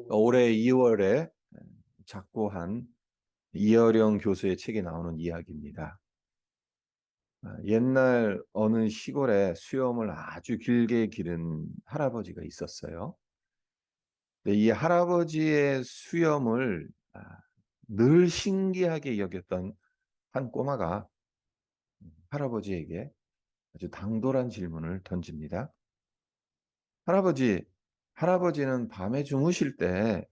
올해 2월에 작고한 이어령 교수의 책에 나오는 이야기입니다. 옛날 어느 시골에 수염을 아주 길게 기른 할아버지가 있었어요. 근데 이 할아버지의 수염을 늘 신기하게 여겼던 한 꼬마가 할아버지에게 아주 당돌한 질문을 던집니다. 할아버지, 할아버지는 밤에 주무실 때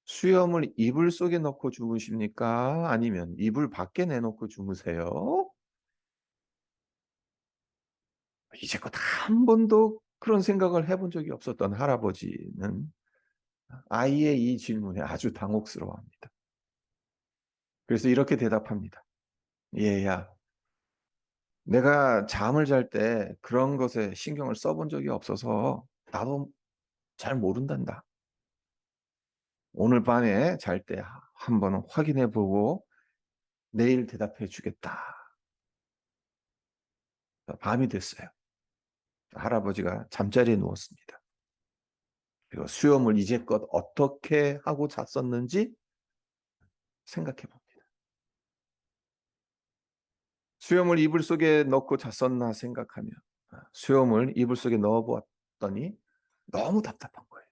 수염을 이불 속에 넣고 주무십니까? 아니면 이불 밖에 내놓고 주무세요? 이제껏 한 번도 그런 생각을 해본 적이 없었던 할아버지는 아이의 이 질문에 아주 당혹스러워합니다. 그래서 이렇게 대답합니다. 얘야, 내가 잠을 잘 때 그런 것에 신경을 써본 적이 없어서 나도 잘 모른단다. 오늘 밤에 잘 때 한번 확인해 보고 내일 대답해 주겠다. 밤이 됐어요. 할아버지가 잠자리에 누웠습니다. 그리고 수염을 이제껏 어떻게 하고 잤었는지 생각해 봅니다. 수염을 이불 속에 넣고 잤었나 생각하며 수염을 이불 속에 넣어 보았더니 너무 답답한 거예요.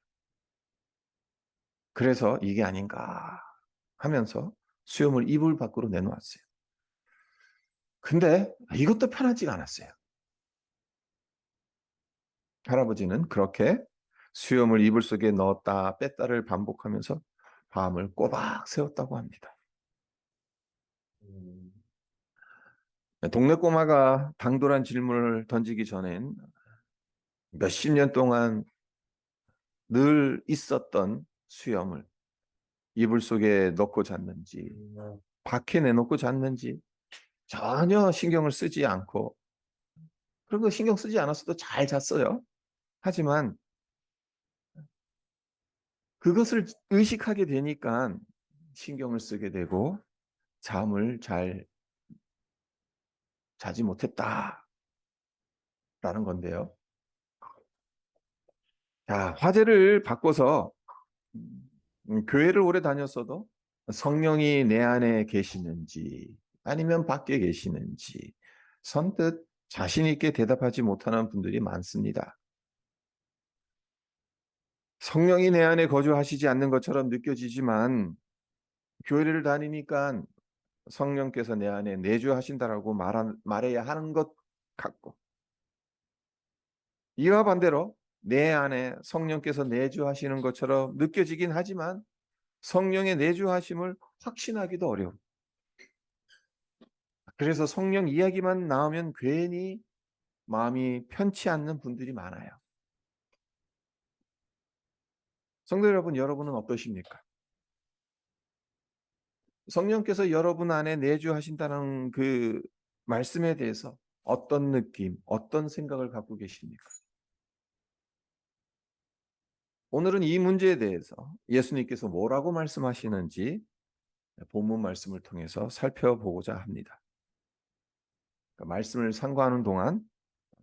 그래서 이게 아닌가 하면서 수염을 이불 밖으로 내놓았어요. 근데 이것도 편하지가 않았어요. 할아버지는 그렇게 수염을 이불 속에 넣었다 뺐다를 반복하면서 밤을 꼬박 새웠다고 합니다. 동네 꼬마가 당돌한 질문을 던지기 전엔 몇십 년 동안 늘 있었던 수염을 이불 속에 넣고 잤는지, 밖에 내놓고 잤는지 전혀 신경을 쓰지 않고, 그런 거 신경 쓰지 않았어도 잘 잤어요. 하지만 그것을 의식하게 되니까 신경을 쓰게 되고 잠을 잘 자지 못했다라는 건데요. 자, 화제를 바꿔서 교회를 오래 다녔어도 성령이 내 안에 계시는지 아니면 밖에 계시는지 선뜻 자신 있게 대답하지 못하는 분들이 많습니다. 성령이 내 안에 거주하시지 않는 것처럼 느껴지지만 교회를 다니니까 성령께서 내 안에 내주하신다라고 말해야 하는 것 같고, 이와 반대로 내 안에 성령께서 내주하시는 것처럼 느껴지긴 하지만 성령의 내주하심을 확신하기도 어려워. 그래서 성령 이야기만 나오면 괜히 마음이 편치 않는 분들이 많아요. 성도 여러분, 여러분은 어떠십니까? 성령께서 여러분 안에 내주하신다는 그 말씀에 대해서 어떤 느낌, 어떤 생각을 갖고 계십니까? 오늘은 이 문제에 대해서 예수님께서 뭐라고 말씀하시는지 본문 말씀을 통해서 살펴보고자 합니다. 그러니까 말씀을 상고하는 동안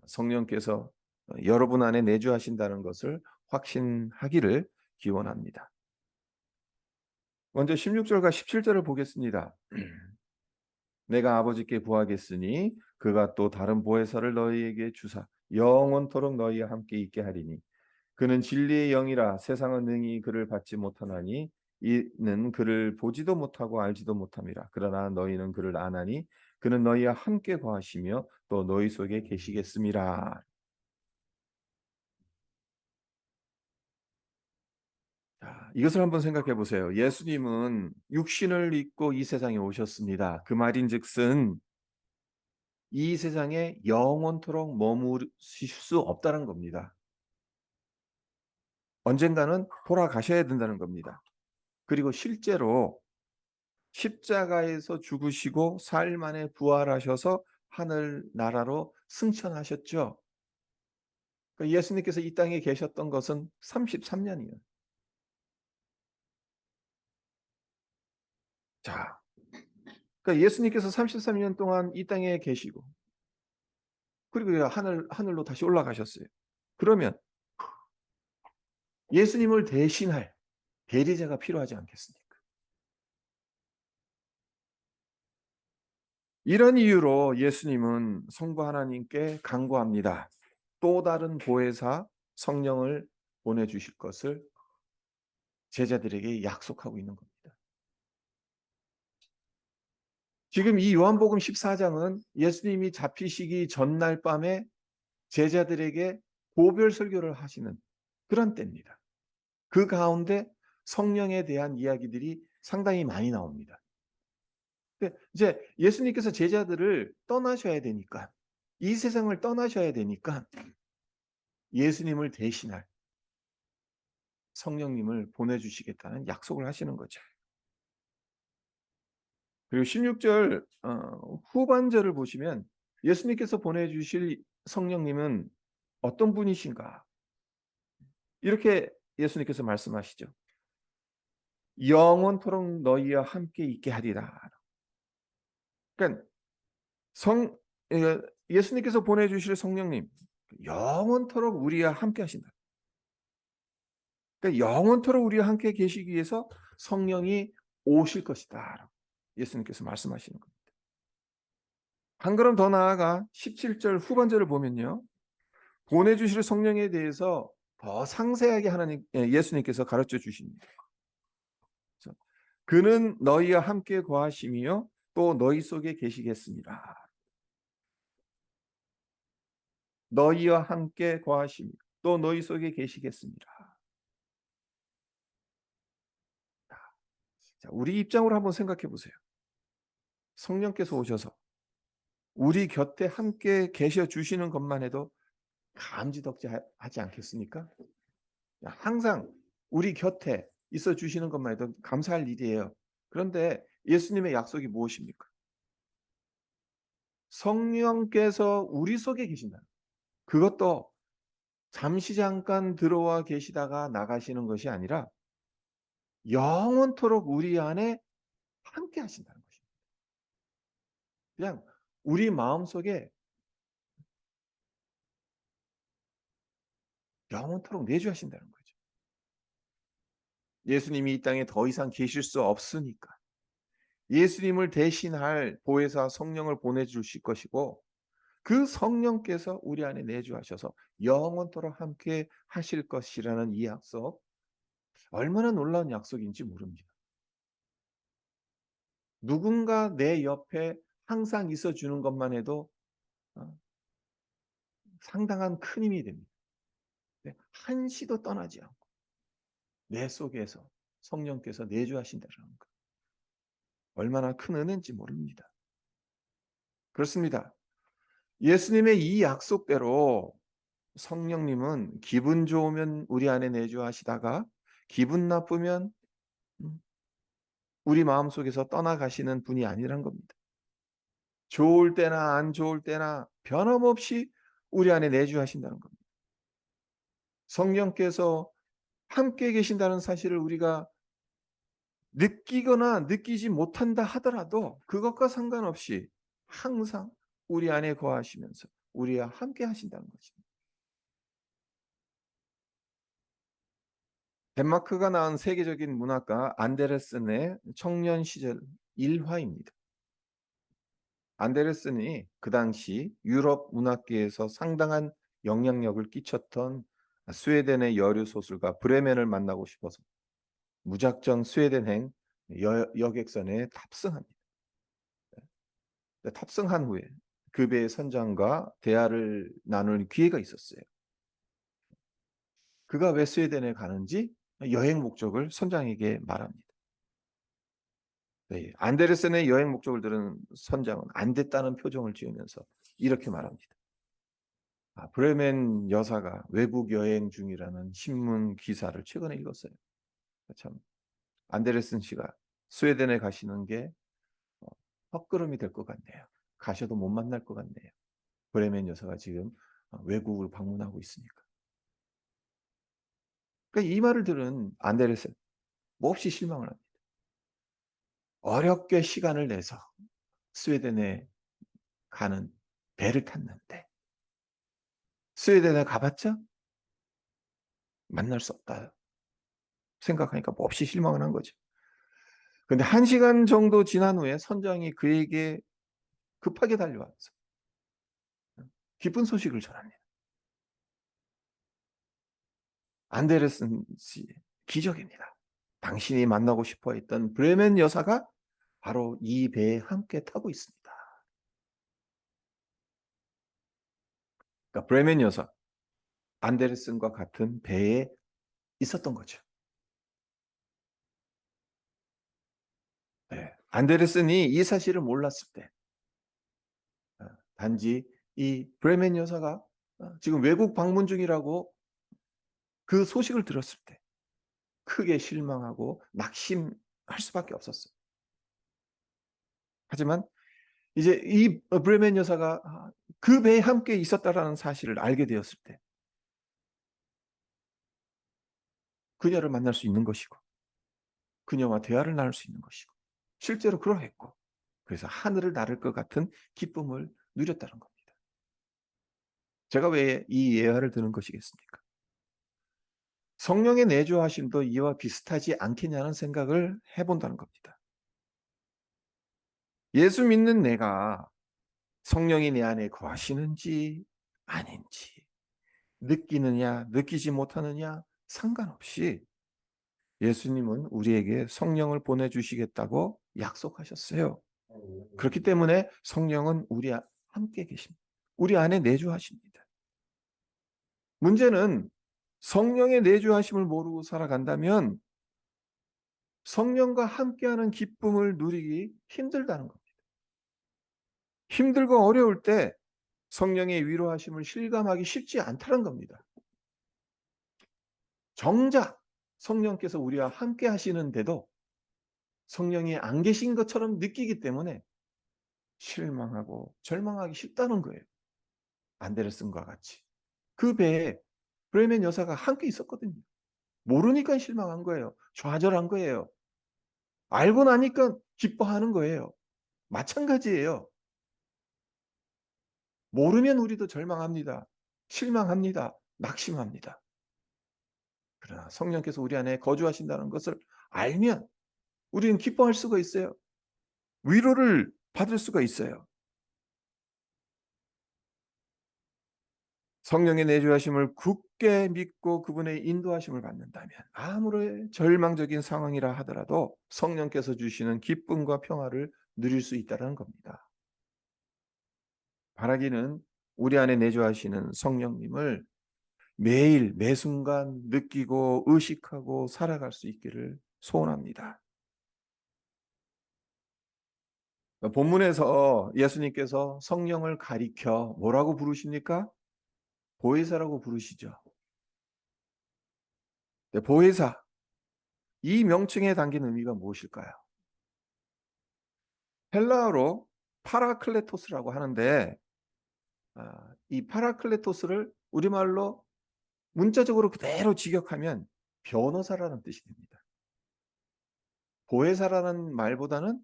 성령께서 여러분 안에 내주하신다는 것을 확신하기를 기원합니다. 먼저 16절과 17절을 보겠습니다. 내가 아버지께 구하겠으니 그가 또 다른 보혜사를 너희에게 주사 영원토록 너희와 함께 있게 하리니 그는 진리의 영이라 세상은 능히 그를 받지 못하나니 이는 그를 보지도 못하고 알지도 못함이라. 그러나 너희는 그를 아나니 그는 너희와 함께 거하시며 또 너희 속에 계시겠음이라. 자, 이것을 한번 생각해 보세요. 예수님은 육신을 입고 이 세상에 오셨습니다. 그 말인즉슨 이 세상에 영원토록 머무실 수 없다는 겁니다. 언젠가는 돌아가셔야 된다는 겁니다. 그리고 실제로 십자가에서 죽으시고 사흘 만에 부활하셔서 하늘 나라로 승천하셨죠. 그러니까 예수님께서 이 땅에 계셨던 것은 33년이에요. 자, 그러니까 예수님께서 33년 동안 이 땅에 계시고 그리고 하늘로 다시 올라가셨어요. 그러면 예수님을 대신할 대리자가 필요하지 않겠습니까? 이런 이유로 예수님은 성부 하나님께 간구합니다. 또 다른 보혜사 성령을 보내주실 것을 제자들에게 약속하고 있는 겁니다. 지금 이 요한복음 14장은 예수님이 잡히시기 전날 밤에 제자들에게 고별 설교를 하시는 그런 때입니다. 그 가운데 성령에 대한 이야기들이 상당히 많이 나옵니다. 근데 이제 예수님께서 제자들을 떠나셔야 되니까, 이 세상을 떠나셔야 되니까 예수님을 대신할 성령님을 보내주시겠다는 약속을 하시는 거죠. 그리고 16절 후반절을 보시면 예수님께서 보내주실 성령님은 어떤 분이신가? 이렇게 예수님께서 말씀하시죠. 영원토록 너희와 함께 있게 하리라. 그러니까 예수님께서 보내주실 성령님 영원토록 우리와 함께 하신다. 그러니까 영원토록 우리와 함께 계시기 위해서 성령이 오실 것이다. 예수님께서 말씀하시는 겁니다. 한 걸음 더 나아가 17절 후반절을 보면요. 보내주실 성령에 대해서 더 상세하게 예수님께서 가르쳐 주십니다. 그는 너희와 함께 거하시며 또 너희 속에 계시겠습니다. 너희와 함께 거하시며 또 너희 속에 계시겠습니다. 자, 우리 입장으로 한번 생각해 보세요. 성령께서 오셔서 우리 곁에 함께 계셔 주시는 것만 해도 감지덕지하지 않겠습니까? 항상 우리 곁에 있어 주시는 것만 해도 감사할 일이에요. 그런데 예수님의 약속이 무엇입니까? 성령께서 우리 속에 계신다. 그것도 잠시 잠깐 들어와 계시다가 나가시는 것이 아니라 영원토록 우리 안에 함께 하신다는 것입니다. 그냥 우리 마음속에 영원토록 내주하신다는 거죠. 예수님이 이 땅에 더 이상 계실 수 없으니까 예수님을 대신할 보혜사 성령을 보내주실 것이고 그 성령께서 우리 안에 내주하셔서 영원토록 함께 하실 것이라는 이 약속, 얼마나 놀라운 약속인지 모릅니다. 누군가 내 옆에 항상 있어주는 것만 해도 상당한 큰 힘이 됩니다. 한시도 떠나지 않고 내 속에서 성령께서 내주하신다는 것, 얼마나 큰 은혜인지 모릅니다. 그렇습니다. 예수님의 이 약속대로 성령님은 기분 좋으면 우리 안에 내주하시다가 기분 나쁘면 우리 마음속에서 떠나가시는 분이 아니란 겁니다. 좋을 때나 안 좋을 때나 변함없이 우리 안에 내주하신다는 겁니다. 성령께서 함께 계신다는 사실을 우리가 느끼거나 느끼지 못한다 하더라도 그것과 상관없이 항상 우리 안에 거하시면서 우리와 함께 하신다는 것입니다. 덴마크가 낳은 세계적인 문학가 안데르센의 청년 시절 일화입니다. 안데르센이 그 당시 유럽 문학계에서 상당한 영향력을 끼쳤던 스웨덴의 여류 소설가 브레멘을 만나고 싶어서 무작정 스웨덴행 여객선에 탑승합니다. 탑승한 후에 그 배의 선장과 대화를 나눌 기회가 있었어요. 그가 왜 스웨덴에 가는지 여행 목적을 선장에게 말합니다. 네, 안데르센의 여행 목적을 들은 선장은 안 됐다는 표정을 지으면서 이렇게 말합니다. 브레멘 여사가 외국 여행 중이라는 신문 기사를 최근에 읽었어요. 참 안데르센 씨가 스웨덴에 가시는 게 헛걸음이 될 것 같네요. 가셔도 못 만날 것 같네요. 브레멘 여사가 지금 외국을 방문하고 있으니까. 그러니까 이 말을 들은 안데르센 몹시 실망을 합니다. 어렵게 시간을 내서 스웨덴에 가는 배를 탔는데 스웨덴에 가봤자 만날 수 없다. 생각하니까 몹시 실망을 한 거죠. 근데 1시간 정도 지난 후에 선장이 그에게 급하게 달려와서 기쁜 소식을 전합니다. 안데르슨 씨, 기적입니다. 당신이 만나고 싶어 했던 브레멘 여사가 바로 이 배에 함께 타고 있습니다. 그러니까 브레멘 여사, 안데르슨과 같은 배에 있었던 거죠. 네. 안데르슨이 이 사실을 몰랐을 때, 단지 이 브레멘 여사가 지금 외국 방문 중이라고 그 소식을 들었을 때 크게 실망하고 낙심할 수밖에 없었어요. 하지만 이제 이 브레멘 여사가 그 배에 함께 있었다라는 사실을 알게 되었을 때 그녀를 만날 수 있는 것이고 그녀와 대화를 나눌 수 있는 것이고 실제로 그러했고 그래서 하늘을 나를 것 같은 기쁨을 누렸다는 겁니다. 제가 왜 이 예화를 드는 것이겠습니까? 성령의 내주하심도 이와 비슷하지 않겠냐는 생각을 해본다는 겁니다. 예수 믿는 내가 성령이 내 안에 거하시는지 아닌지 느끼느냐 느끼지 못하느냐 상관없이 예수님은 우리에게 성령을 보내주시겠다고 약속하셨어요. 그렇기 때문에 성령은 우리 함께 계십니다. 우리 안에 내주하십니다. 문제는 성령의 내주하심을 모르고 살아간다면 성령과 함께하는 기쁨을 누리기 힘들다는 겁니다. 힘들고 어려울 때 성령의 위로하심을 실감하기 쉽지 않다는 겁니다. 정작 성령께서 우리와 함께 하시는데도 성령이 안 계신 것처럼 느끼기 때문에 실망하고 절망하기 쉽다는 거예요. 안데르슨과 같이. 그 배에 브레멘 여사가 함께 있었거든요. 모르니까 실망한 거예요. 좌절한 거예요. 알고 나니까 기뻐하는 거예요. 마찬가지예요. 모르면 우리도 절망합니다. 실망합니다. 낙심합니다. 그러나 성령께서 우리 안에 거주하신다는 것을 알면 우리는 기뻐할 수가 있어요. 위로를 받을 수가 있어요. 성령의 내주하심을 굳게 믿고 그분의 인도하심을 받는다면 아무리 절망적인 상황이라 하더라도 성령께서 주시는 기쁨과 평화를 누릴 수 있다는 겁니다. 바라기는 우리 안에 내주하시는 성령님을 매일 매순간 느끼고 의식하고 살아갈 수 있기를 소원합니다. 본문에서 예수님께서 성령을 가리켜 뭐라고 부르십니까? 보혜사라고 부르시죠. 네, 보혜사. 이 명칭에 담긴 의미가 무엇일까요? 헬라어로 파라클레토스라고 하는데 이 파라클레토스를 우리말로 문자적으로 그대로 직역하면 변호사라는 뜻이 됩니다. 보혜사라는 말보다는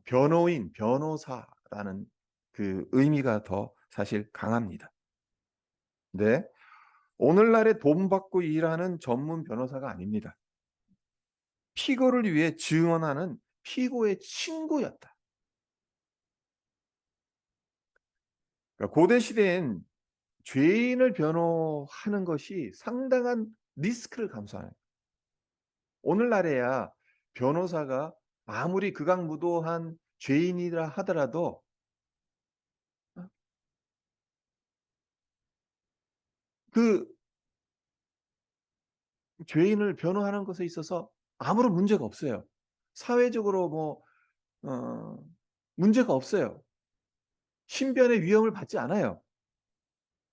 변호인, 변호사라는 그 의미가 더 사실 강합니다. 네, 오늘날에 돈 받고 일하는 전문 변호사가 아닙니다. 피고를 위해 증언하는 피고의 친구였다. 그러니까 고대 시대엔 죄인을 변호하는 것이 상당한 리스크를 감수하는. 오늘날에야 변호사가 아무리 극악무도한 죄인이라 하더라도 그 죄인을 변호하는 것에 있어서 아무런 문제가 없어요. 사회적으로 문제가 없어요. 신변의 위험을 받지 않아요.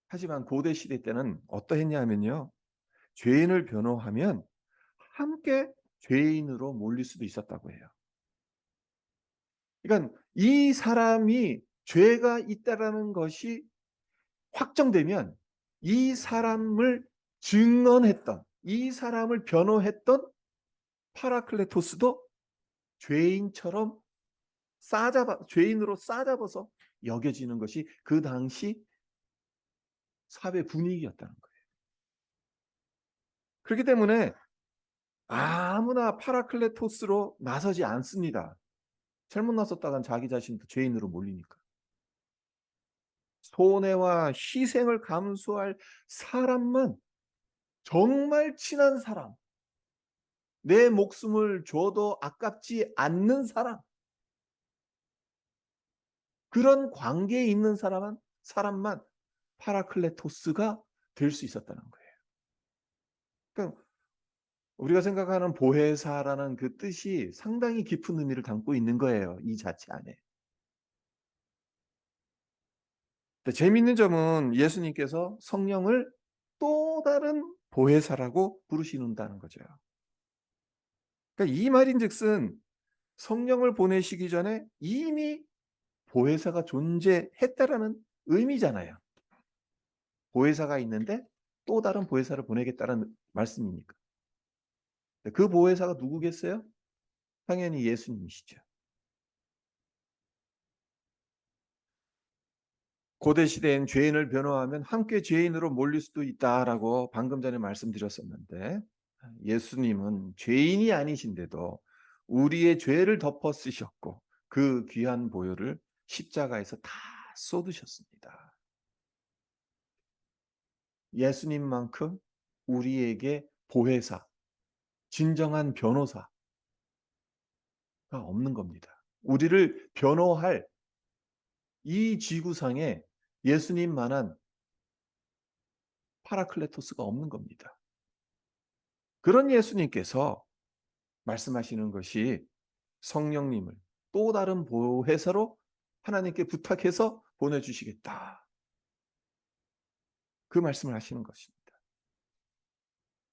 하지만 고대 시대 때는 어떠했냐 하면요. 죄인을 변호하면 함께 죄인으로 몰릴 수도 있었다고 해요. 그러니까 이 사람이 죄가 있다라는 것이 확정되면 이 사람을 증언했던, 이 사람을 변호했던 파라클레토스도 죄인처럼 죄인으로 싸잡아서 여겨지는 것이 그 당시 사회 분위기였다는 거예요. 그렇기 때문에 아무나 파라클레토스로 나서지 않습니다. 잘못 나섰다간 자기 자신도 죄인으로 몰리니까. 손해와 희생을 감수할 사람만, 정말 친한 사람, 내 목숨을 줘도 아깝지 않는 사람, 그런 관계에 있는 사람만 파라클레토스가 될 수 있었다는 거예요. 그러니까 우리가 생각하는 보혜사라는 그 뜻이 상당히 깊은 의미를 담고 있는 거예요, 이 자체 안에. 근데 재미있는 점은 예수님께서 성령을 또 다른 보혜사라고 부르시는다는 거죠. 그러니까 이 말인즉슨 성령을 보내시기 전에 이미 보혜사가 존재했다라는 의미잖아요. 보혜사가 있는데 또 다른 보혜사를 보내겠다는 말씀이니까. 그 보혜사가 누구겠어요? 당연히 예수님이시죠. 고대 시대엔 죄인을 변호하면 함께 죄인으로 몰릴 수도 있다라고 방금 전에 말씀드렸었는데, 예수님은 죄인이 아니신데도 우리의 죄를 덮어 쓰셨고 그 귀한 보혈을 십자가에서 다 쏟으셨습니다. 예수님만큼 우리에게 보혜사, 진정한 변호사가 없는 겁니다. 우리를 변호할 이 지구상에 예수님만한 파라클레토스가 없는 겁니다. 그런 예수님께서 말씀하시는 것이 성령님을 또 다른 보혜사로 하나님께 부탁해서 보내주시겠다. 그 말씀을 하시는 것입니다.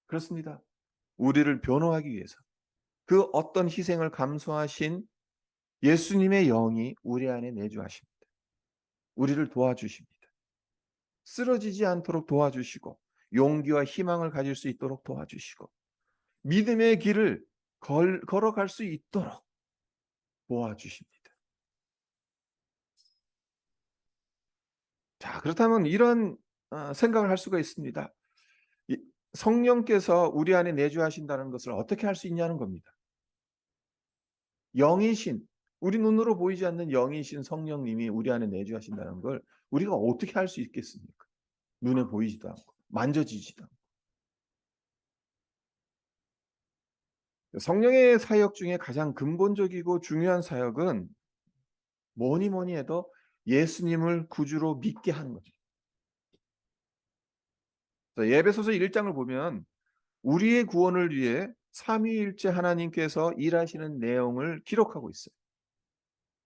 그렇습니다. 우리를 변호하기 위해서 그 어떤 희생을 감수하신 예수님의 영이 우리 안에 내주하십니다. 우리를 도와주십니다. 쓰러지지 않도록 도와주시고 용기와 희망을 가질 수 있도록 도와주시고 믿음의 길을 걸어갈 수 있도록 도와주십니다. 자, 그렇다면 이런 생각을 할 수가 있습니다. 성령께서 우리 안에 내주하신다는 것을 어떻게 할 수 있냐는 겁니다. 영이신, 우리 눈으로 보이지 않는 영이신 성령님이 우리 안에 내주하신다는 걸 우리가 어떻게 할 수 있겠습니까? 눈에 보이지도 않고 만져지지도 않고. 성령의 사역 중에 가장 근본적이고 중요한 사역은 뭐니 해도 예수님을 구주로 믿게 하는 거죠. 예배소서 1장을 보면 우리의 구원을 위해 삼위일체 하나님께서 일하시는 내용을 기록하고 있어요.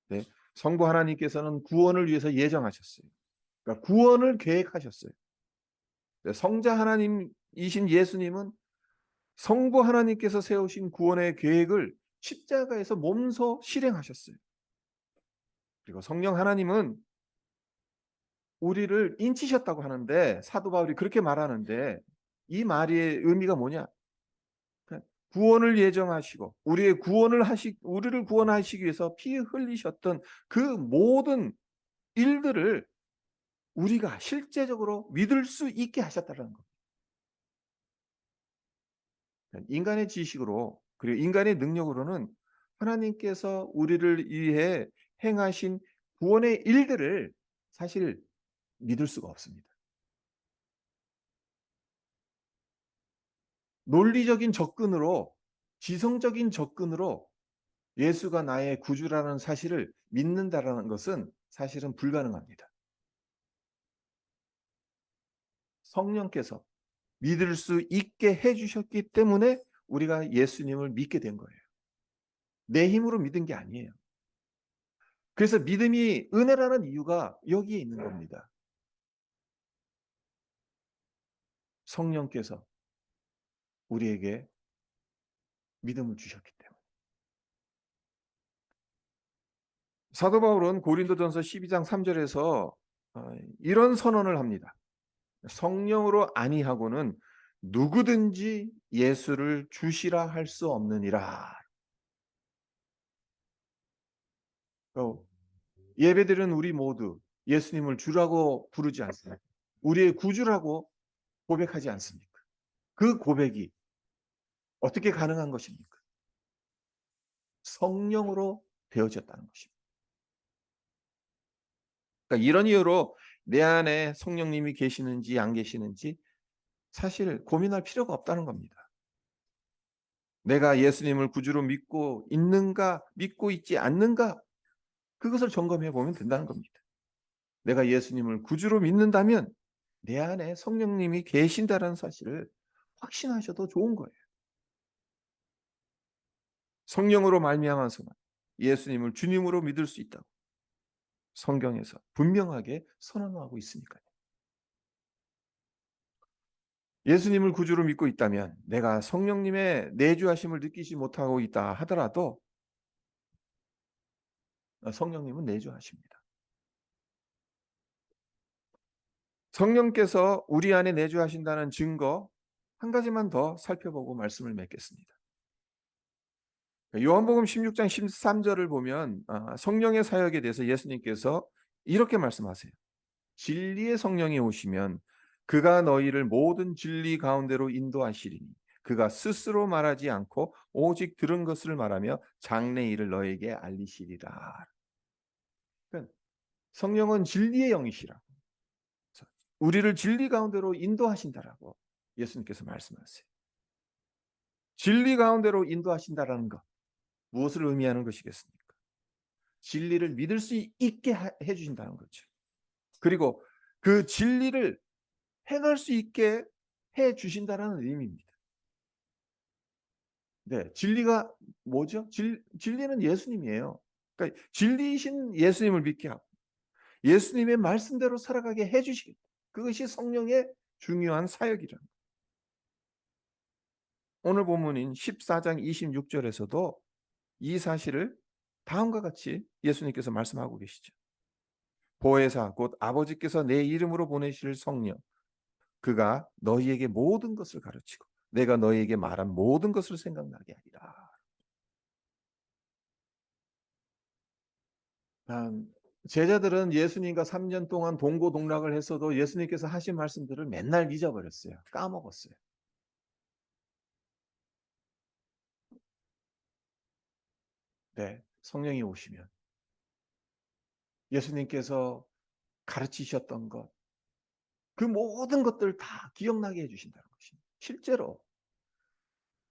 네, 성부 하나님께서는 구원을 위해서 예정하셨어요. 그러니까 구원을 계획하셨어요. 성자 하나님이신 예수님은 성부 하나님께서 세우신 구원의 계획을 십자가에서 몸소 실행하셨어요. 그리고 성령 하나님은 우리를 인치셨다고 하는데, 사도 바울이 그렇게 말하는데, 이 말의 의미가 뭐냐? 구원을 예정하시고 우리를 구원하시기 위해서 피 흘리셨던 그 모든 일들을 우리가 실제적으로 믿을 수 있게 하셨다는 겁니다. 인간의 지식으로 그리고 인간의 능력으로는 하나님께서 우리를 위해 행하신 구원의 일들을 사실 믿을 수가 없습니다. 논리적인 접근으로, 지성적인 접근으로 예수가 나의 구주라는 사실을 믿는다라는 것은 사실은 불가능합니다. 성령께서 믿을 수 있게 해주셨기 때문에 우리가 예수님을 믿게 된 거예요. 내 힘으로 믿은 게 아니에요. 그래서 믿음이 은혜라는 이유가 여기에 있는 겁니다. 성령께서 우리에게 믿음을 주셨기 때문에. 사도 바울은 고린도전서 12장 3절에서 이런 선언을 합니다. 성령으로 아니하고는 누구든지 예수를 주시라 할 수 없느니라. 예배드리는 우리 모두 예수님을 주라고 부르지 않습니까? 우리의 구주라고 고백하지 않습니까? 그 고백이 어떻게 가능한 것입니까? 성령으로 되어졌다는 것입니다. 그러니까 이런 이유로 내 안에 성령님이 계시는지 안 계시는지 사실 고민할 필요가 없다는 겁니다. 내가 예수님을 구주로 믿고 있는가, 믿고 있지 않는가, 그것을 점검해 보면 된다는 겁니다. 내가 예수님을 구주로 믿는다면 내 안에 성령님이 계신다는 사실을 확신하셔도 좋은 거예요. 성령으로 말미암아서만 예수님을 주님으로 믿을 수 있다고 성경에서 분명하게 선언하고 있으니까요. 예수님을 구주로 믿고 있다면 내가 성령님의 내주하심을 느끼지 못하고 있다 하더라도 성령님은 내주하십니다. 성령께서 우리 안에 내주하신다는 증거 한 가지만 더 살펴보고 말씀을 맺겠습니다. 요한복음 16장 13절을 보면 성령의 사역에 대해서 예수님께서 이렇게 말씀하세요. 진리의 성령이 오시면 그가 너희를 모든 진리 가운데로 인도하시리니 그가 스스로 말하지 않고 오직 들은 것을 말하며 장래 일을 너에게 알리시리라. 그러니까 성령은 진리의 영이시라. 우리를 진리 가운데로 인도하신다라고 예수님께서 말씀하세요. 진리 가운데로 인도하신다라는 것 무엇을 의미하는 것이겠습니까? 진리를 믿을 수 있게 해주신다는 거죠. 그리고 그 진리를 행할 수 있게 해주신다는 의미입니다. 네, 진리가 뭐죠? 진리는 예수님이에요. 그러니까 진리이신 예수님을 믿게 하고 예수님의 말씀대로 살아가게 해주시겠다. 그것이 성령의 중요한 사역이랍니다. 오늘 본문인 14장 26절에서도 이 사실을 다음과 같이 예수님께서 말씀하고 계시죠. 보혜사 곧 아버지께서 내 이름으로 보내실 성령 그가 너희에게 모든 것을 가르치고 내가 너희에게 말한 모든 것을 생각나게 하리라. 제자들은 예수님과 3년 동안 동고동락을 했어도 예수님께서 하신 말씀들을 맨날 잊어버렸어요. 까먹었어요. 네, 성령이 오시면 예수님께서 가르치셨던 것, 그 모든 것들 다 기억나게 해주신다는 것입니다. 실제로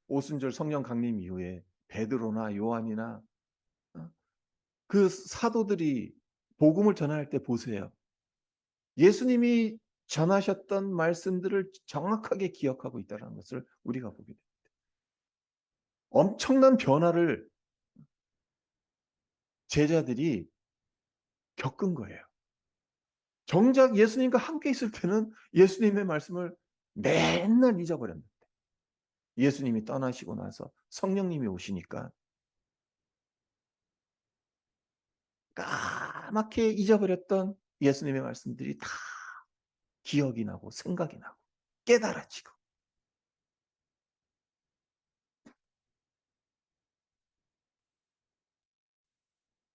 오순절 성령 강림 이후에 베드로나 요한이나 그 사도들이 복음을 전할 때 보세요. 예수님이 전하셨던 말씀들을 정확하게 기억하고 있다는 것을 우리가 보게 됩니다. 엄청난 변화를 제자들이 겪은 거예요. 정작 예수님과 함께 있을 때는 예수님의 말씀을 맨날 잊어버렸는데 예수님이 떠나시고 나서 성령님이 오시니까 까맣게 잊어버렸던 예수님의 말씀들이 다 기억이 나고 생각이 나고 깨달아지고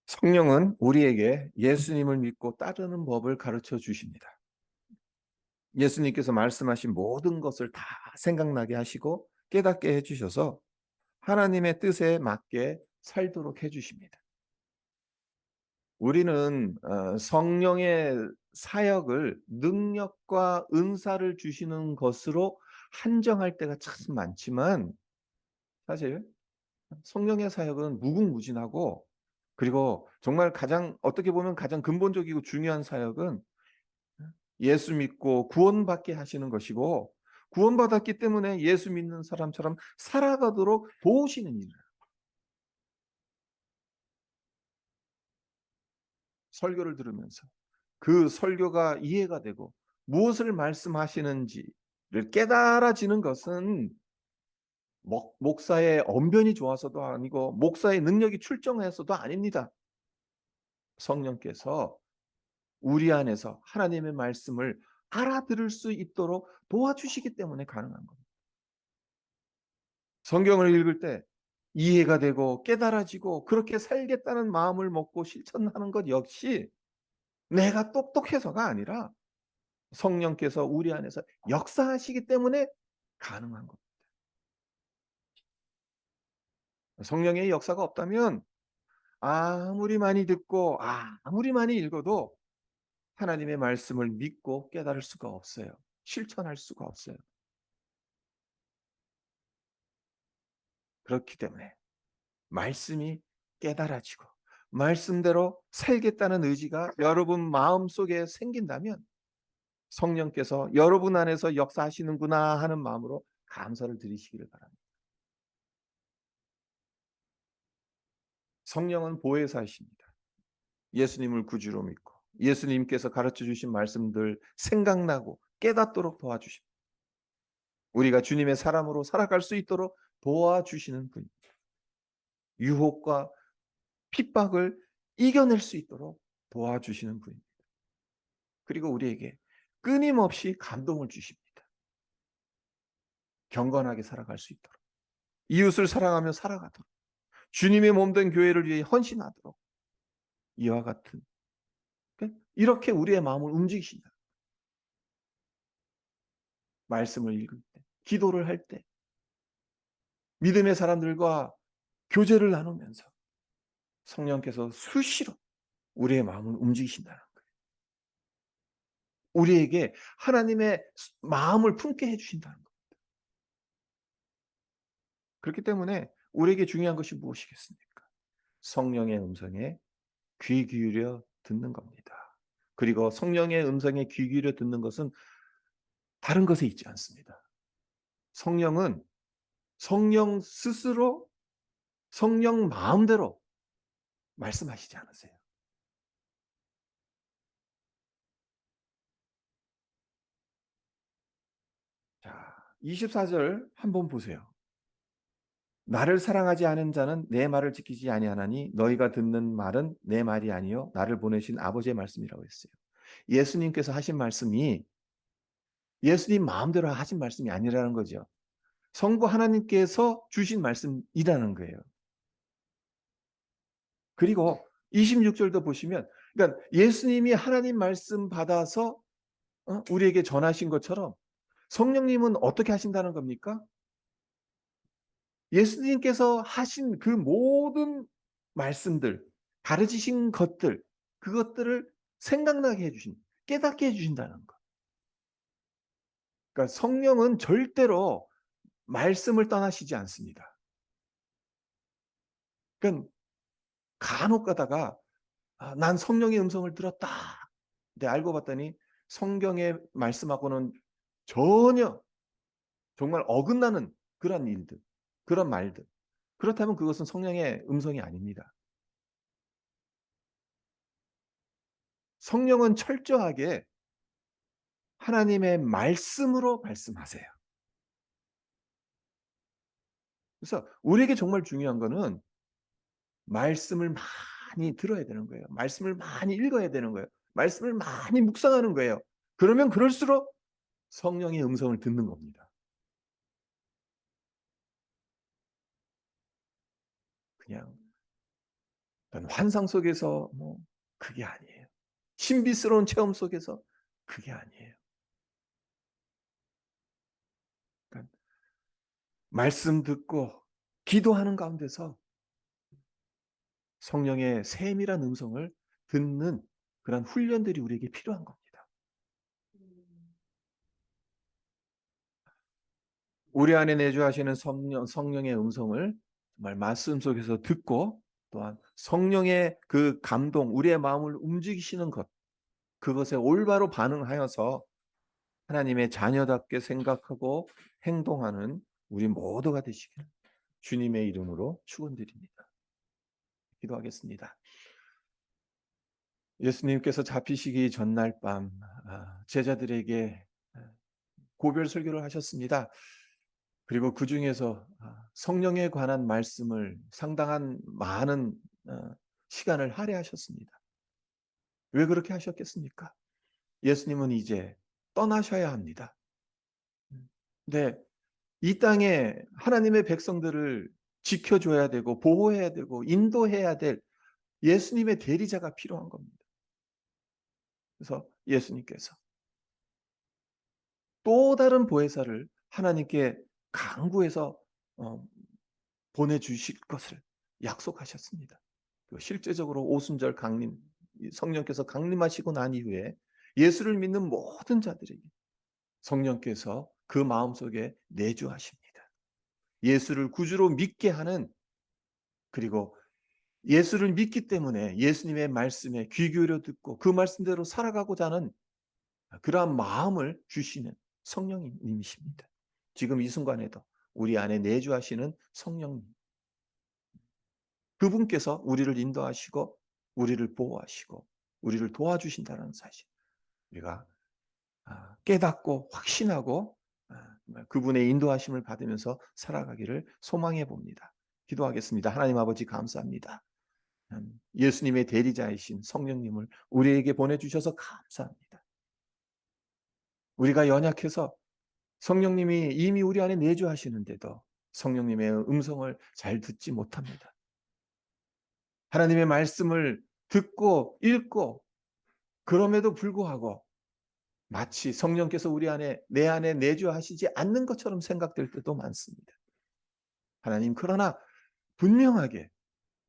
성령은 우리에게 예수님을 믿고 따르는 법을 가르쳐 주십니다. 예수님께서 말씀하신 모든 것을 다 생각나게 하시고 깨닫게 해주셔서 하나님의 뜻에 맞게 살도록 해주십니다. 우리는 성령의 사역을 능력과 은사를 주시는 것으로 한정할 때가 참 많지만 사실 성령의 사역은 무궁무진하고 그리고 정말 어떻게 보면 가장 근본적이고 중요한 사역은 예수 믿고 구원받게 하시는 것이고 구원받았기 때문에 예수 믿는 사람처럼 살아가도록 도우시는 일이에요. 설교를 들으면서 그 설교가 이해가 되고 무엇을 말씀하시는지를 깨달아지는 것은 목사의 언변이 좋아서도 아니고 목사의 능력이 출중해서도 아닙니다. 성령께서 우리 안에서 하나님의 말씀을 알아들을 수 있도록 도와주시기 때문에 가능한 겁니다. 성경을 읽을 때 이해가 되고 깨달아지고 그렇게 살겠다는 마음을 먹고 실천하는 것 역시 내가 똑똑해서가 아니라 성령께서 우리 안에서 역사하시기 때문에 가능한 겁니다. 성령의 역사가 없다면 아무리 많이 듣고 아무리 많이 읽어도 하나님의 말씀을 믿고 깨달을 수가 없어요. 실천할 수가 없어요. 그렇기 때문에 말씀이 깨달아지고 말씀대로 살겠다는 의지가 여러분 마음속에 생긴다면 성령께서 여러분 안에서 역사하시는구나 하는 마음으로 감사를 드리시기를 바랍니다. 성령은 보혜사이십니다. 예수님을 구주로 믿고 예수님께서 가르쳐 주신 말씀들 생각나고 깨닫도록 도와주십니다. 우리가 주님의 사람으로 살아갈 수 있도록 도와주시는 분입니다. 유혹과 핍박을 이겨낼 수 있도록 도와주시는 분입니다. 그리고 우리에게 끊임없이 감동을 주십니다. 경건하게 살아갈 수 있도록, 이웃을 사랑하며 살아가도록, 주님의 몸된 교회를 위해 헌신하도록, 이와 같은 이렇게 우리의 마음을 움직이신다. 말씀을 읽을 때, 기도를 할 때, 믿음의 사람들과 교제를 나누면서 성령께서 수시로 우리의 마음을 움직이신다는 거예요. 우리에게 하나님의 마음을 품게 해주신다는 거예요. 그렇기 때문에 우리에게 중요한 것이 무엇이겠습니까? 성령의 음성에 귀 기울여 듣는 겁니다. 그리고 성령의 음성에 귀 기울여 듣는 것은 다른 것에 있지 않습니다. 성령은 성령 스스로 성령 마음대로 말씀하시지 않으세요. 자, 24절 한번 보세요. 나를 사랑하지 않은 자는 내 말을 지키지 아니하나니 너희가 듣는 말은 내 말이 아니요 나를 보내신 아버지의 말씀이라고 했어요. 예수님께서 하신 말씀이 예수님 마음대로 하신 말씀이 아니라는 거죠. 성부 하나님께서 주신 말씀이라는 거예요. 그리고 26절도 보시면 그러니까 예수님이 하나님 말씀 받아서 우리에게 전하신 것처럼 성령님은 어떻게 하신다는 겁니까? 예수님께서 하신 그 모든 말씀들, 가르치신 것들, 그것들을 생각나게 해주신, 깨닫게 해주신다는 것. 그러니까 성령은 절대로 말씀을 떠나시지 않습니다. 그러니까 간혹 가다가 난 성령의 음성을 들었다. 근데 알고 봤더니 성경의 말씀하고는 전혀 정말 어긋나는 그런 일들, 그런 말들. 그렇다면 그것은 성령의 음성이 아닙니다. 성령은 철저하게 하나님의 말씀으로 말씀하세요. 그래서 우리에게 정말 중요한 거는 말씀을 많이 들어야 되는 거예요. 말씀을 많이 읽어야 되는 거예요. 말씀을 많이 묵상하는 거예요. 그러면 그럴수록 성령의 음성을 듣는 겁니다. 그냥 어떤 환상 속에서 그게 아니에요. 신비스러운 체험 속에서 그게 아니에요. 그러니까 말씀 듣고 기도하는 가운데서 성령의 세밀한 음성을 듣는 그런 훈련들이 우리에게 필요한 겁니다. 우리 안에 내주하시는 성령의 음성을 정말 말씀 속에서 듣고 또한 성령의 그 감동, 우리의 마음을 움직이시는 것, 그것에 올바로 반응하여서 하나님의 자녀답게 생각하고 행동하는 우리 모두가 되시길 주님의 이름으로 축원드립니다. 기도하겠습니다. 예수님께서 잡히시기 전날 밤 제자들에게 고별 설교를 하셨습니다. 그리고 그중에서 성령에 관한 말씀을 상당한 많은 시간을 할애하셨습니다. 왜 그렇게 하셨겠습니까? 예수님은 이제 떠나셔야 합니다. 근데 이 땅에 하나님의 백성들을 지켜줘야 되고 보호해야 되고 인도해야 될 예수님의 대리자가 필요한 겁니다. 그래서 예수님께서 또 다른 보혜사를 하나님께 간구해서 보내주실 것을 약속하셨습니다. 실제적으로 오순절 강림, 성령께서 강림하시고 난 이후에 예수를 믿는 모든 자들에게 성령께서 그 마음속에 내주하십니다. 예수를 구주로 믿게 하는, 그리고 예수를 믿기 때문에 예수님의 말씀에 귀 기울여 듣고 그 말씀대로 살아가고자 하는 그러한 마음을 주시는 성령님이십니다. 지금 이 순간에도 우리 안에 내주하시는 성령님, 그분께서 우리를 인도하시고 우리를 보호하시고 우리를 도와주신다는 사실, 우리가 깨닫고 확신하고 그분의 인도하심을 받으면서 살아가기를 소망해 봅니다. 기도하겠습니다. 하나님 아버지, 감사합니다. 예수님의 대리자이신 성령님을 우리에게 보내주셔서 감사합니다. 우리가 연약해서 성령님이 이미 우리 안에 내주하시는데도 성령님의 음성을 잘 듣지 못합니다. 하나님의 말씀을 듣고 읽고 그럼에도 불구하고 마치 성령께서 우리 안에, 내 안에 내주하시지 않는 것처럼 생각될 때도 많습니다. 하나님, 그러나 분명하게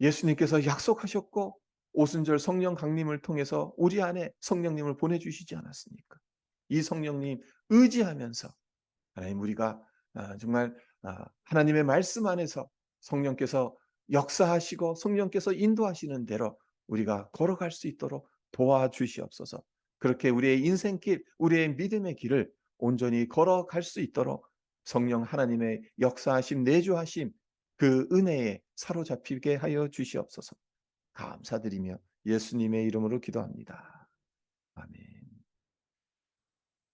예수님께서 약속하셨고 오순절 성령 강림을 통해서 우리 안에 성령님을 보내주시지 않았습니까? 이 성령님 의지하면서 하나님, 우리가 정말 하나님의 말씀 안에서 성령께서 역사하시고 성령께서 인도하시는 대로 우리가 걸어갈 수 있도록 도와주시옵소서. 그렇게 우리의 인생길, 우리의 믿음의 길을 온전히 걸어갈 수 있도록 성령 하나님의 역사하심, 내주하심, 그 은혜에 사로잡히게 하여 주시옵소서. 감사드리며 예수님의 이름으로 기도합니다. 아멘.